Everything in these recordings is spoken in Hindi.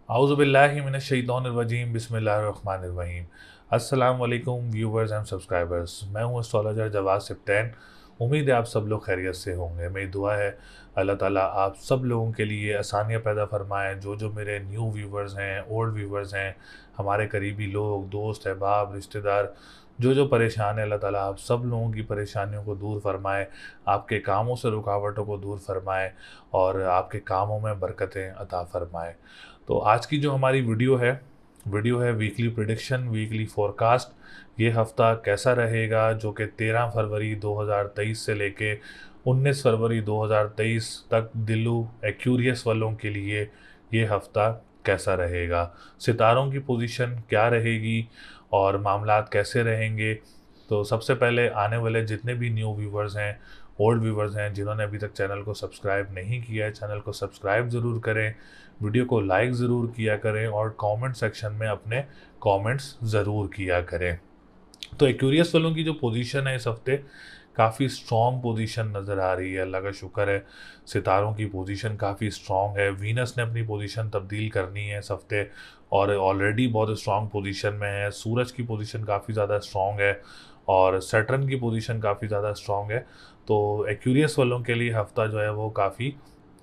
आउज़ुबिल्लाहि मिनश्शैतानिर्रजीम बिस्मिल्लाहिर्रहमानिर्रहीम। अस्सलाम वालेकुम व्यूवर्स एंड सब्सक्राइबर्स। मैं हूं एस्ट्रोलॉजर जवाद सिप्तैन। उम्मीद है आप सब लोग खैरियत से होंगे। मेरी दुआ है अल्लाह ताला आप सब लोगों के लिए आसानियाँ पैदा फरमाएँ। जो मेरे न्यू व्यूवर्स हैं, ओल्ड व्यूवर्स हैं, हमारे करीबी लोग, दोस्त, अहबाब, रिश्तेदार, जो परेशान है, अल्लाह ताला आप सब लोगों की परेशानियों को दूर फरमाए, आपके कामों से रुकावटों को दूर फरमाए और आपके कामों में बरकतें अता फरमाए। तो आज की जो हमारी वीडियो है वीकली प्रिडिक्शन, वीकली फोरकास्ट। ये हफ़्ता कैसा रहेगा, जो कि 13 फरवरी 2023 से लेके 19 फरवरी 2023 तक दिलू एक्यूरियस वालों के लिए ये हफ़्ता कैसा रहेगा, सितारों की पोजीशन क्या रहेगी और मामलात कैसे रहेंगे। तो सबसे पहले आने वाले जितने भी न्यू व्यूवर्स हैं, ओल्ड व्यूवर्स हैं, जिन्होंने अभी तक चैनल को सब्सक्राइब नहीं किया है, चैनल को सब्सक्राइब ज़रूर करें, वीडियो को लाइक ज़रूर किया करें और कमेंट सेक्शन में अपने कमेंट्स ज़रूर किया करें। तो एक्यूरियस वालों की जो पोजीशन है इस हफ्ते काफ़ी स्ट्रॉन्ग पोजीशन नज़र आ रही है। अल्लाह का शुक्र है, सितारों की पोजीशन काफ़ी स्ट्रॉन्ग है। वीनस ने अपनी पोजीशन तब्दील करनी है इस हफ्ते और ऑलरेडी बहुत स्ट्रॉन्ग पोजीशन में है। सूरज की पोजीशन काफ़ी ज़्यादा स्ट्रॉन्ग है और सैटर्न की पोजीशन काफ़ी ज़्यादा स्ट्रॉन्ग है। तो एक्यूरियस वालों के लिए हफ्ता जो है वो काफ़ी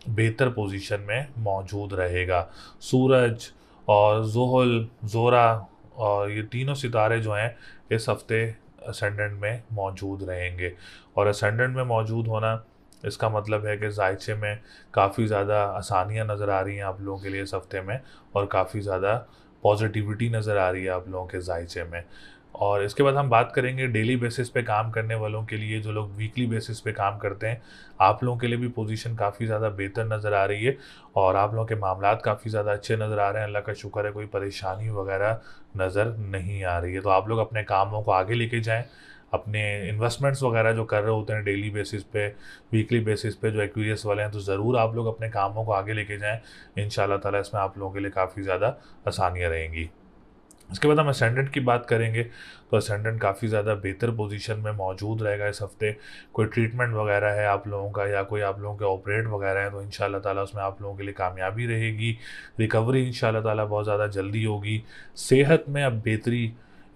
बेहतर पोजीशन में मौजूद रहेगा। सूरज और ज़ोहल, ज़ोरा और ये तीनों सितारे जो हैं इस हफ्ते असेंडेंट में मौजूद रहेंगे। और असेंडेंट में मौजूद होना इसका मतलब है कि ज़ायचे में काफ़ी ज़्यादा आसानियाँ नज़र आ रही हैं आप लोगों के लिए इस हफ्ते में और काफ़ी ज़्यादा पॉजिटिविटी नज़र आ रही है आप लोगों के ज़ायचे में। और इसके बाद हम बात करेंगे डेली बेसिस पे काम करने वालों के लिए। जो लोग वीकली बेसिस पे काम करते हैं, आप लोगों के लिए भी पोजीशन काफ़ी ज़्यादा बेहतर नज़र आ रही है और आप लोगों के मामलात काफ़ी ज़्यादा अच्छे नज़र आ रहे हैं। अल्लाह का शुक्र है, कोई परेशानी वगैरह नज़र नहीं आ रही है। तो आप लोग अपने कामों को आगे लेके जाएँ। अपने इन्वेस्टमेंट्स वगैरह जो कर रहे होते हैं डेली बेसिस पे, वीकली बेसिस पे, जो एक्यूरियस वाले हैं, तो ज़रूर आप लोग अपने कामों को आगे लेके जाएँ। इंशाल्लाह ताला इसमें आप लोगों के लिए काफ़ी ज़्यादा आसानियाँ रहेंगी। इसके बाद हम असेंडेंट की बात करेंगे तो असेंडेंट काफ़ी ज़्यादा बेहतर पोजीशन में मौजूद रहेगा इस हफ्ते। कोई ट्रीटमेंट वगैरह है आप लोगों का या कोई आप लोगों के ऑपरेट वगैरह है तो इंशाल्लाह ताला उसमें आप लोगों के लिए कामयाबी रहेगी। रिकवरी इंशाल्लाह ताला बहुत ज़्यादा जल्दी होगी। सेहत में अब बेहतरी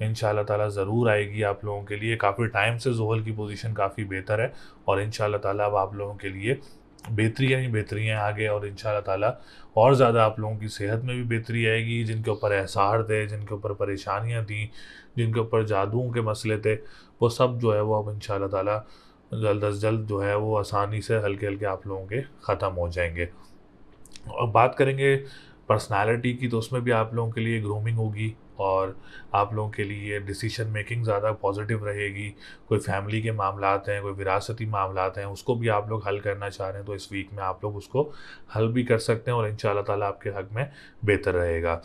इंशाल्लाह ताला ज़रूर आएगी आप लोगों के लिए। काफ़ी टाइम से ज़ोहल की पोजीशन काफ़ी बेहतर है और इंशाल्लाह ताला अब आप लोगों के लिए बेहतरियाँ ही बेहतरियाँ आगे और इंशाल्लाह ताला और ज़्यादा आप लोगों की सेहत में भी बेहतरी आएगी। जिनके ऊपर एहसार थे, जिनके ऊपर परेशानियाँ थी, जिनके ऊपर जादुओं के मसले थे, वो सब जो है वो अब इंशाल्लाह ताला जल्द अज़ जल्द जो है वो आसानी से हल्के-हल्के आप लोगों के ख़त्म हो जाएँगे। और बात करेंगे पर्सनैलिटी की तो उसमें भी आप लोगों के लिए ग्रूमिंग होगी और आप लोगों के लिए डिसीजन मेकिंग ज़्यादा पॉजिटिव रहेगी। कोई फैमिली के मामलात हैं, कोई विरासती मामलात हैं, उसको भी आप लोग हल करना चाह रहे हैं तो इस वीक में आप लोग उसको हल भी कर सकते हैं और इंशाल्लाह ताला आपके हक में बेहतर रहेगा।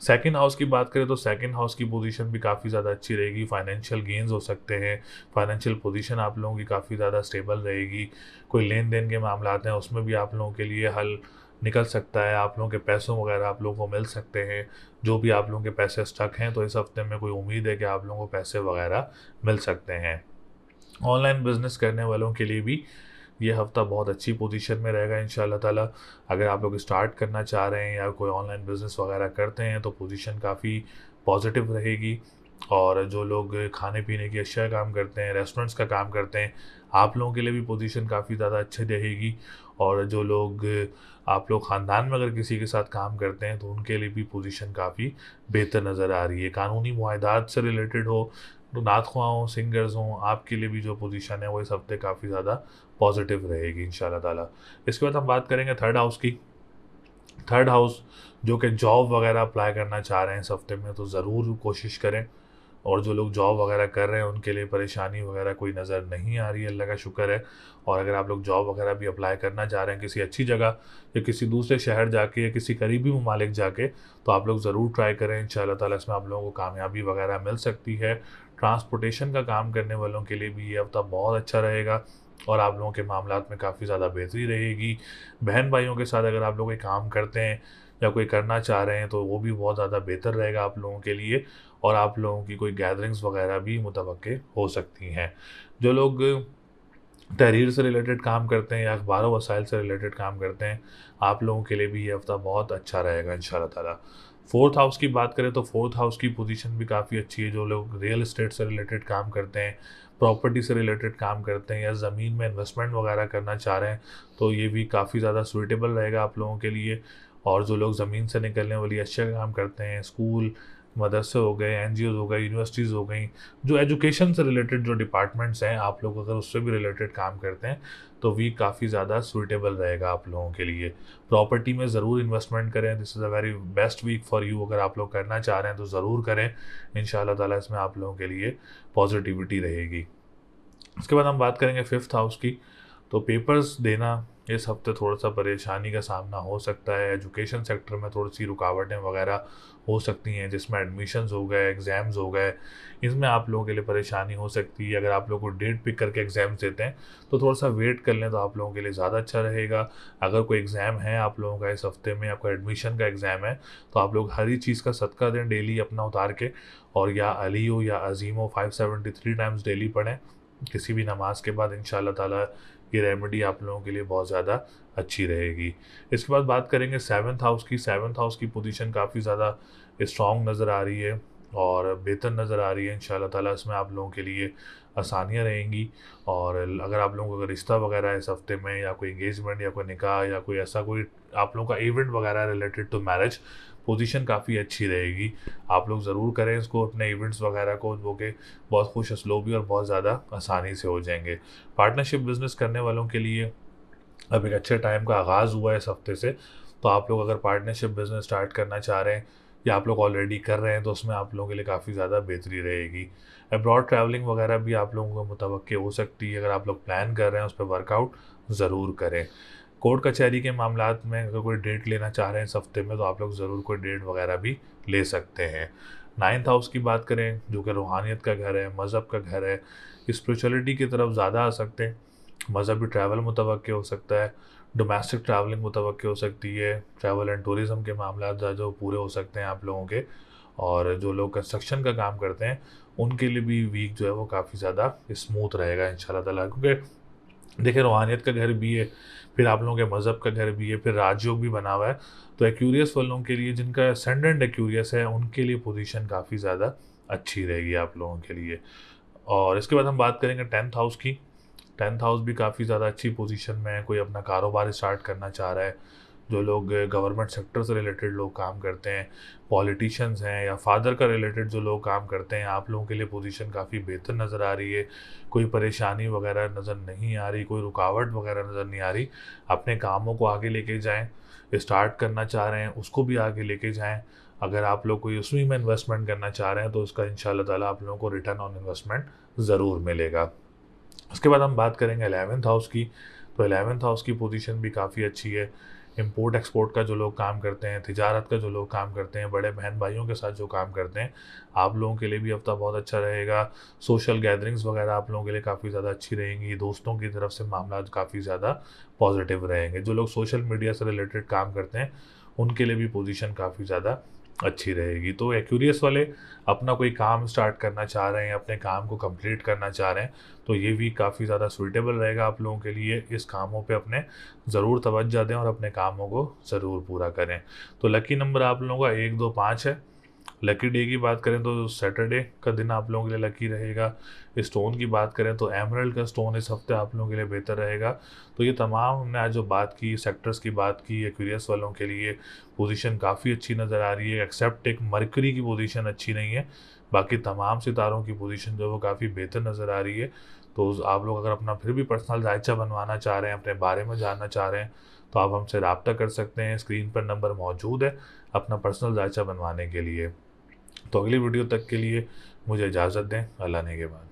सेकंड हाउस की बात करें तो सेकंड हाउस की पोजीशन भी काफ़ी ज़्यादा अच्छी रहेगी। फाइनेंशियल गेन्स हो सकते हैं, फाइनेंशियल पोजीशन आप लोगों की काफ़ी ज़्यादा स्टेबल रहेगी। कोई लेन देन के मामलात हैं उसमें भी आप लोगों के लिए हल निकल सकता है। आप लोगों के पैसों वगैरह आप लोगों को मिल सकते हैं। जो भी आप लोगों के पैसे स्टक हैं तो इस हफ्ते में कोई उम्मीद है कि आप लोगों को पैसे वगैरह मिल सकते हैं। ऑनलाइन बिजनेस करने वालों के लिए भी ये हफ्ता बहुत अच्छी पोजीशन में रहेगा इंशाल्लाह ताला। अगर आप लोग स्टार्ट करना चाह रहे हैं या कोई ऑनलाइन बिजनेस वगैरह करते हैं तो पोजीशन काफ़ी पॉजिटिव रहेगी। और जो लोग खाने पीने की अशिया काम करते हैं, रेस्टोरेंट्स का काम करते हैं, आप लोगों के लिए भी पोजीशन काफ़ी ज़्यादा अच्छी रहेगी। और जो लोग आप लोग ख़ानदान में अगर किसी के साथ काम करते हैं तो उनके लिए भी पोजीशन काफ़ी बेहतर नज़र आ रही है। कानूनी मुआहदात से रिलेटेड हो, तो नात ख्वाह हों, सिंगर्स हों, आपके लिए भी जो पोजीशन है वो इस हफ्ते काफ़ी ज़्यादा पॉजिटिव रहेगी इंशाल्लाह ताला। इसके बाद हम बात करेंगे थर्ड हाउस की। थर्ड हाउस जो कि जॉब वगैरह अप्लाई करना चाह रहे हैं इस हफ्ते में तो ज़रूर कोशिश करें। और जो लोग जॉब वगैरह कर रहे हैं उनके लिए परेशानी वगैरह कोई नज़र नहीं आ रही है, अल्लाह का शुक्र है। और अगर आप लोग जॉब वगैरह भी अप्लाई करना चाह रहे हैं किसी अच्छी जगह या किसी दूसरे शहर जाके या किसी करीबी ममालिक जाके, तो आप लोग ज़रूर ट्राई करें। इंशाल्लाह ताला इसमें आप लोगों को कामयाबी वगैरह मिल सकती है। ट्रांसपोर्टेशन का काम करने वालों के लिए भी ये हफ्ता बहुत अच्छा रहेगा और आप लोगों के मामलात में काफ़ी ज़्यादा बेहतरी रहेगी। बहन भाइयों के साथ अगर आप लोग कोई काम करते हैं या कोई करना चाह रहे हैं तो वो भी बहुत ज़्यादा बेहतर रहेगा आप लोगों के लिए। और आप लोगों की कोई गैदरिंग्स वगैरह भी मुतवक्के हो सकती हैं। जो लोग तहरीर से रिलेटेड काम करते हैं या अखबार वसाइल से रिलेटेड काम करते हैं, आप लोगों के लिए भी ये हफ़्ता बहुत अच्छा रहेगा इंशाल्लाह ताला। फोर्थ हाउस की बात करें तो फोर्थ हाउस की पोजीशन भी काफ़ी अच्छी है। जो लोग रियल एस्टेट से रिलेटेड काम करते हैं, प्रॉपर्टी से रिलेटेड काम करते हैं या ज़मीन में इन्वेस्टमेंट वगैरह करना चाह रहे हैं, तो ये भी काफ़ी ज़्यादा सूटेबल रहेगा आप लोगों के लिए। और जो लोग ज़मीन से निकलने वाली अशिया का काम करते हैं, स्कूल, मदरसे हो गए, एनजीओज़ हो गए, यूनिवर्सिटीज़ हो गई, जो एजुकेशन से रिलेटेड जो डिपार्टमेंट्स हैं, आप लोग अगर उससे भी रिलेटेड काम करते हैं, तो भी काफ़ी ज़्यादा सूटेबल रहेगा आप लोगों के लिए। प्रॉपर्टी में ज़रूर इन्वेस्टमेंट करें, this is a very best week for you. अगर आप लोग करना चाह रहे हैं तो ज़रूर करें, इंशाल्लाह ताला इसमें आप लोगों के लिए पॉजिटिविटी रहेगी। उसके बाद हम बात करेंगे फिफ्थ हाउस की। तो पेपर्स देना इस हफ्ते थोड़ा-सा परेशानी का सामना हो सकता है। एजुकेशन सेक्टर में थोड़ी-सी रुकावटें वगैरह हो सकती हैं, जिसमें एडमिशन्स हो गए, एग्ज़ाम्स हो गए, इसमें आप लोगों के लिए परेशानी हो सकती है। अगर आप लोग को डेट पिक करके एग्ज़ाम्स देते हैं, तो थोड़ा-सा वेट कर लें तो आप लोगों के लिए ज़्यादा अच्छा रहेगा। अगर कोई एग्ज़ाम है आप लोगों का इस हफ्ते में, आपका एडमिशन का एग्ज़ाम है, तो आप लोग हर ही चीज़ का सदका दें डेली अपना उतार के, और या अली हो या अज़ीम हो 573 टाइम्स डेली पढ़ें किसी भी नमाज के बाद। इंशाल्लाह ताला ये रेमेडी आप लोगों के लिए बहुत ज़्यादा अच्छी रहेगी। इसके बाद बात करेंगे सेवन्थ हाउस की। सेवन्थ हाउस की पोजीशन काफ़ी ज़्यादा स्ट्रॉन्ग नज़र आ रही है और बेहतर नज़र आ रही है। इंशाल्लाह ताला इसमें आप लोगों के लिए आसानियाँ रहेंगी। और अगर आप लोगों का रिश्ता वगैरह है इस हफ्ते में, या कोई एंगेजमेंट या कोई निकाह या कोई ऐसा कोई आप लोगों का इवेंट वगैरह रिलेटेड टू मैरिज, पोजीशन काफ़ी अच्छी रहेगी। आप लोग ज़रूर करें इसको, अपने इवेंट्स वगैरह को, जो कि बहुत खुश असलोबी और बहुत ज़्यादा आसानी से हो जाएंगे। पार्टनरशिप बिजनेस करने वालों के लिए अब एक अच्छे टाइम का आगाज़ हुआ है इस हफ्ते से। तो आप लोग अगर पार्टनरशिप बिजनेस स्टार्ट करना चाह रहे हैं या आप लोग ऑलरेडी कर रहे हैं, तो उसमें आप लोगों के लिए काफ़ी ज़्यादा बेहतरी रहेगी। अब्रॉड ट्रैवलिंग वगैरह भी आप लोगों को मुतवक्के हो सकती है। अगर आप लोग प्लान कर रहे हैं, उस पर वर्कआउट ज़रूर करें। कोर्ट कचहरी के मामलात में अगर कोई डेट लेना चाह रहे हैं इस हफ्ते में, तो आप लोग ज़रूर कोई डेट वगैरह भी ले सकते हैं। नाइन्थ हाउस की बात करें, जो कि रूहानियत का घर है, मज़हब का घर है, स्पिरिचुअलिटी की तरफ ज़्यादा आ सकते हैं। मज़हबी ट्रैवल मुतवक्के हो सकता है, डोमेस्टिक ट्रैवलिंग मुतवक्के हो सकती है, ट्रैवल एंड टूरिज़्म के मामला जो पूरे हो सकते हैं आप लोगों के। और जो लोग कंस्ट्रक्शन का काम करते हैं, उनके लिए भी वीक जो है वो काफ़ी ज़्यादा स्मूथ रहेगा इंशाल्लाह ताला। क्योंकि देखिए, रूहानियत का घर भी है, फिर आप लोगों के मज़हब का घर भी है, फिर राजयोग भी बना हुआ है। तो एक्यूरियस वालों के लिए, जिनका असेंडेंट एक्यूरियस है, उनके लिए पोजीशन काफ़ी ज़्यादा अच्छी रहेगी आप लोगों के लिए। और इसके बाद हम बात करेंगे टेंथ हाउस की। टेंथ हाउस भी काफ़ी ज़्यादा अच्छी पोजीशन में है। कोई अपना कारोबार स्टार्ट करना चाह रहा है, जो लोग गवर्नमेंट सेक्टर से रिलेटेड लोग काम करते हैं, पॉलिटिशियंस हैं, या फादर का रिलेटेड जो लोग काम करते हैं, आप लोगों के लिए पोजीशन काफ़ी बेहतर नज़र आ रही है। कोई परेशानी वगैरह नज़र नहीं आ रही, कोई रुकावट वगैरह नज़र नहीं आ रही। अपने कामों को आगे लेके जाएं, स्टार्ट करना चाह रहे हैं उसको भी आगे लेके जाएं। अगर आप लोग कोई उसमें में इन्वेस्टमेंट करना चाह रहे हैं, तो उसका इंशाल्लाह ताला आप लोगों को रिटर्न ऑन इन्वेस्टमेंट ज़रूर मिलेगा। उसके बाद हम बात करेंगे 11th हाउस की। तो 11th हाउस की पोजीशन भी काफ़ी अच्छी है। इंपोर्ट एक्सपोर्ट का जो लोग काम करते हैं, तिजारत का जो लोग काम करते हैं, बड़े बहन भाइयों के साथ जो काम करते हैं, आप लोगों के लिए भी हफ्ता बहुत अच्छा रहेगा। सोशल गैदरिंग्स वगैरह आप लोगों के लिए काफ़ी ज़्यादा अच्छी रहेंगी। दोस्तों की तरफ से मामला काफ़ी ज़्यादा पॉजिटिव रहेंगे। जो लोग सोशल मीडिया से रिलेटेड काम करते हैं, उनके लिए भी पोजीशन काफ़ी ज़्यादा अच्छी रहेगी। तो एक्यूरियस वाले अपना कोई काम स्टार्ट करना चाह रहे हैं, अपने काम को कंप्लीट करना चाह रहे हैं, तो ये भी काफ़ी ज़्यादा सूटेबल रहेगा आप लोगों के लिए। इस कामों पे अपने ज़रूर तवज्जो दें और अपने कामों को ज़रूर पूरा करें। तो लकी नंबर आप लोगों का 1, 2, 5 है। लकी डे की बात करें तो सैटरडे का दिन आप लोगों के लिए लकी रहेगा। स्टोन की बात करें तो एमरल्ड का स्टोन इस हफ्ते आप लोगों के लिए बेहतर रहेगा। तो ये तमाम हमने आज जो बात की, सेक्टर्स की बात की, एक्यूरियस वालों के लिए पोजीशन काफ़ी अच्छी नज़र आ रही है। एक्सेप्ट एक मरकरी की पोजीशन अच्छी नहीं है, बाकी तमाम सितारों की पोजीशन जो है वो काफ़ी बेहतर नज़र आ रही है। तो आप लोग अगर अपना फिर भी पर्सनल जायचा बनवाना चाह रहे हैं, अपने बारे में जानना चाह रहे हैं, तो आप हमसे रब्ता कर सकते हैं। स्क्रीन पर नंबर मौजूद है अपना पर्सनल जायचा बनवाने के लिए। तो अगली वीडियो तक के लिए मुझे इजाज़त दें। अल्लाह ने के बाद।